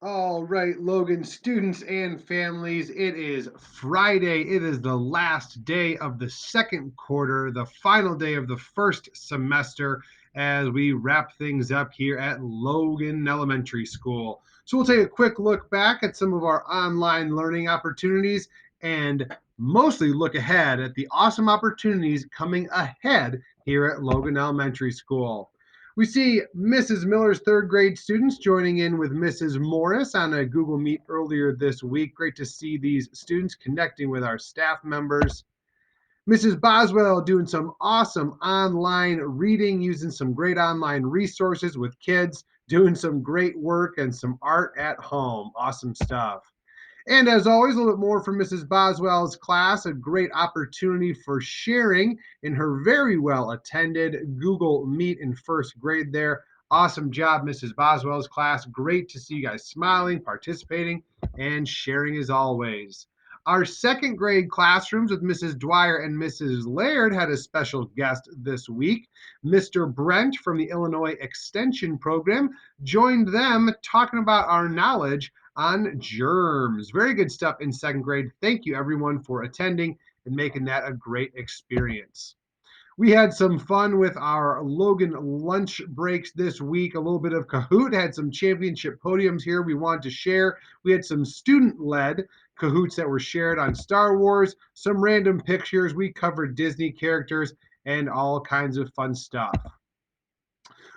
All right, Logan, students and families, it is Friday. It is the last day of the second quarter, the final day of the first semester as we wrap things up here at Logan Elementary School. So we'll take a quick look back at some of our online learning opportunities and mostly look ahead at the awesome opportunities coming ahead here at Logan Elementary School. We see Mrs. Miller's third grade students joining in with Mrs. Morris on a Google Meet earlier this week. Great to see these students connecting with our staff members. Mrs. Boswell doing some awesome online reading, using some great online resources with kids, doing some great work and some art at home. Awesome stuff. And as always, a little bit more from Mrs. Boswell's class, a great opportunity for sharing in her very well attended Google Meet in first grade there. Awesome job, Mrs. Boswell's class. Great to see you guys smiling, participating, and sharing as always. Our second grade classrooms with Mrs. Dwyer and Mrs. Laird had a special guest this week. Mr. Brent from the Illinois Extension Program joined them talking about our knowledge on germs. Very good stuff in second grade. Thank you, everyone, for attending and making that a great experience. We had some fun with our Logan lunch breaks this week. A little bit of Kahoot, had some championship podiums here we wanted to share. We had some student led Kahoots that were shared on Star Wars, some random pictures. We covered Disney characters and all kinds of fun stuff.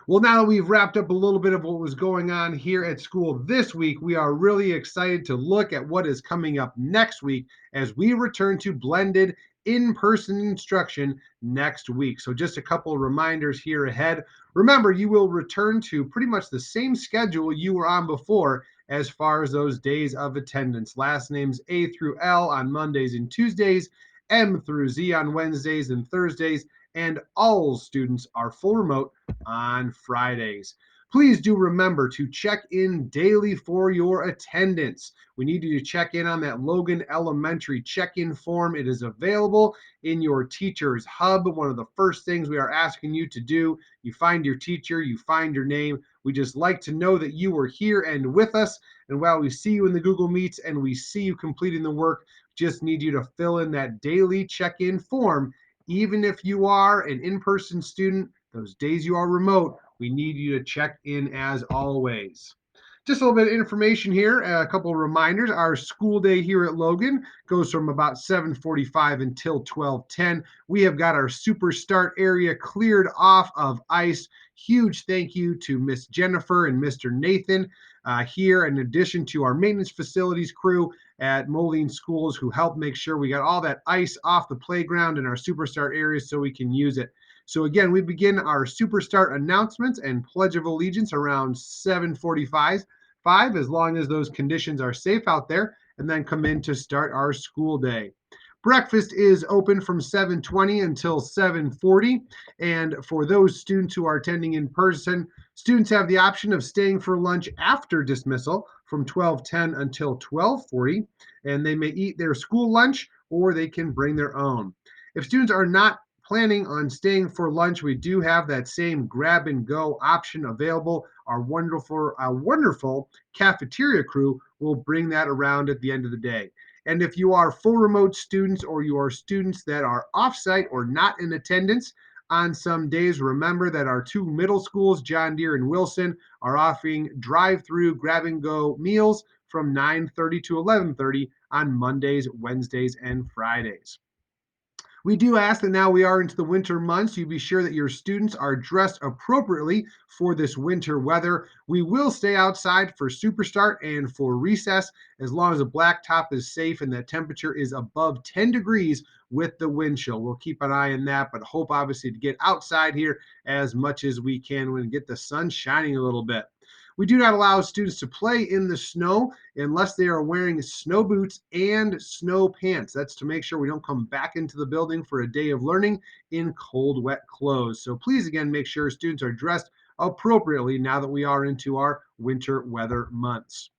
Well, now that we've wrapped up a little bit of what was going on here at school this week, we are really excited to look at what is coming up next week as we return to blended in-person instruction next week. So just a couple of reminders here ahead. Remember, you will return to pretty much the same schedule you were on before as far as those days of attendance. Last names A through L on Mondays and Tuesdays, M through Z on Wednesdays and Thursdays, and all students are full remote on Fridays. Please do remember to check in daily for your attendance. We need you to check in on that Logan Elementary check-in form. It is available in your teacher's hub. One of the first things we are asking you to do, you find your teacher, you find your name. We just like to know that you are here and with us. And while we see you in the Google Meets and we see you completing the work, just need you to fill in that daily check-in form. Even if you are an in-person student, those days you are remote, we need you to check in as always. Just a little bit of information here, a couple of reminders. Our school day here at Logan goes from about 7:45 until 12:10. We have got our Super Start area cleared off of ice. Huge thank you to Miss Jennifer and Mr. Nathan here, in addition to our maintenance facilities crew at Moline Schools who helped make sure we got all that ice off the playground in our Super Start areas so we can use it. So again, we begin our Superstart announcements and Pledge of Allegiance around 7:45, as long as those conditions are safe out there, and then come in to start our school day. Breakfast is open from 7:20 until 7:40, and for those students who are attending in person, students have the option of staying for lunch after dismissal from 12:10 until 12:40, and they may eat their school lunch or they can bring their own. If students are not planning on staying for lunch, we do have that same grab and go option available. Our wonderful cafeteria crew will bring that around at the end of the day. And if you are full remote students or you are students that are offsite or not in attendance on some days, remember that our two middle schools, John Deere and Wilson, are offering drive-through grab and go meals from 9:30 to 11:30 on Mondays, Wednesdays, and Fridays. We do ask that now we are into the winter months, you be sure that your students are dressed appropriately for this winter weather. We will stay outside for Superstart and for recess as long as the blacktop is safe and the temperature is above 10 degrees with the wind chill. We'll keep an eye on that, but hope obviously to get outside here as much as we can and get the sun shining a little bit. We do not allow students to play in the snow unless they are wearing snow boots and snow pants. That's to make sure we don't come back into the building for a day of learning in cold, wet clothes. So please, again, make sure students are dressed appropriately now that we are into our winter weather months.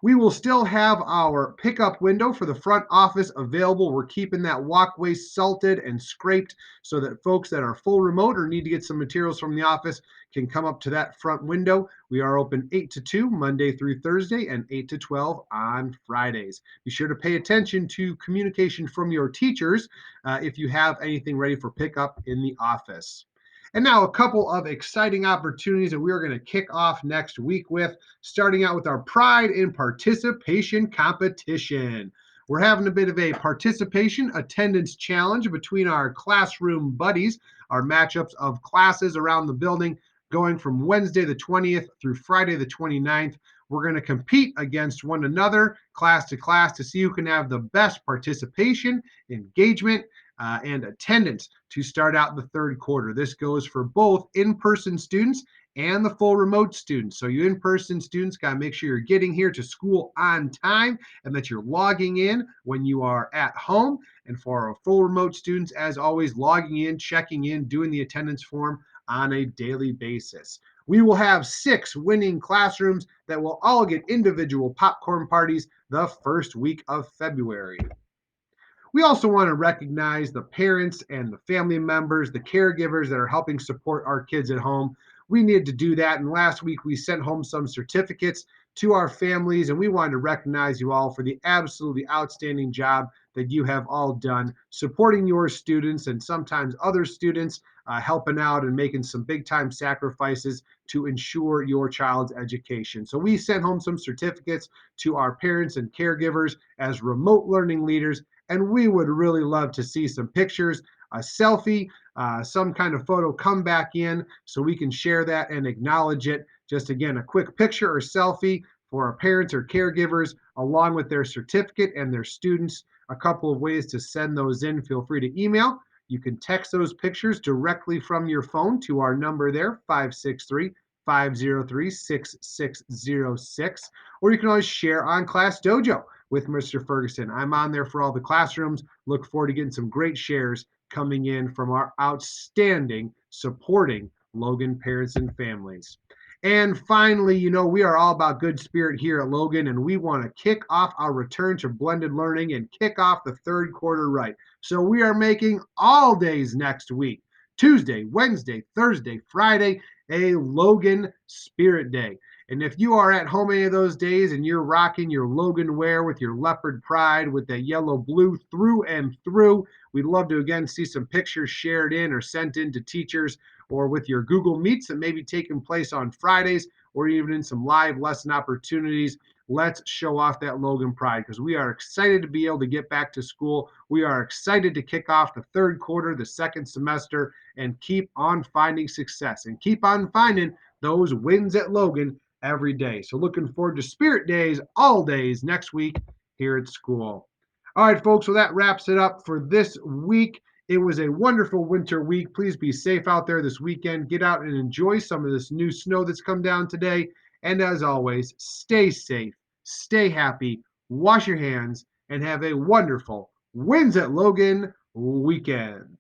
We will still have our pickup window for the front office available. We're keeping that walkway salted and scraped so that folks that are full remote or need to get some materials from the office can come up to that front window. We are open 8 to 2 Monday through Thursday and 8 to 12 on Fridays. Be sure to pay attention to communication from your teachers if you have anything ready for pickup in the office. And now a couple of exciting opportunities that we are going to kick off next week with, starting out with our Pride in Participation competition. We're having a bit of a participation attendance challenge between our classroom buddies, our matchups of classes around the building going from Wednesday the 20th through Friday the 29th. We're going to compete against one another, class to class, to see who can have the best participation, engagement, and attendance to start out the third quarter. This goes for both in-person students and the full remote students. So you in-person students got to make sure you're getting here to school on time and that you're logging in when you are at home. And for our full remote students, as always, logging in, checking in, doing the attendance form on a daily basis. We will have 6 winning classrooms that will all get individual popcorn parties the first week of February. We also want to recognize the parents and the family members, the caregivers that are helping support our kids at home. We need to do that. And last week we sent home some certificates to our families, and we wanted to recognize you all for the absolutely outstanding job that you have all done supporting your students and sometimes other students, helping out and making some big time sacrifices to ensure your child's education. So we sent home some certificates to our parents and caregivers as remote learning leaders, and we would really love to see some pictures, a selfie, some kind of photo come back in so we can share that and acknowledge it. Just again, a quick picture or selfie for our parents or caregivers, along with their certificate and their students. A couple of ways to send those in. Feel free to email. You can text those pictures directly from your phone to our number there, 563 503 6606. Or you can always share on Class Dojo with Mr. Ferguson. I'm on there for all the classrooms. Look forward to getting some great shares coming in from our outstanding supporting Logan parents and families. And finally, we are all about good spirit here at Logan, and we want to kick off our return to blended learning and kick off the third quarter right. So we are making all days next week, Tuesday, Wednesday, Thursday, Friday, a Logan Spirit Day. And if you are at home any of those days and you're rocking your Logan wear with your leopard pride with that yellow blue through and through, we'd love to again see some pictures shared in or sent in to teachers, or with your Google Meets that may be taking place on Fridays, or even in some live lesson opportunities. Let's show off that Logan pride because we are excited to be able to get back to school. We are excited to kick off the third quarter, the second semester, and keep on finding success and keep on finding those wins at Logan every day. So looking forward to Spirit Days all days next week here at school. All right, folks, so that wraps it up for this week. It was a wonderful winter week. Please be safe out there this weekend. Get out and enjoy some of this new snow that's come down today. And as always, stay safe, stay happy, wash your hands, and have a wonderful Wins at Logan weekend.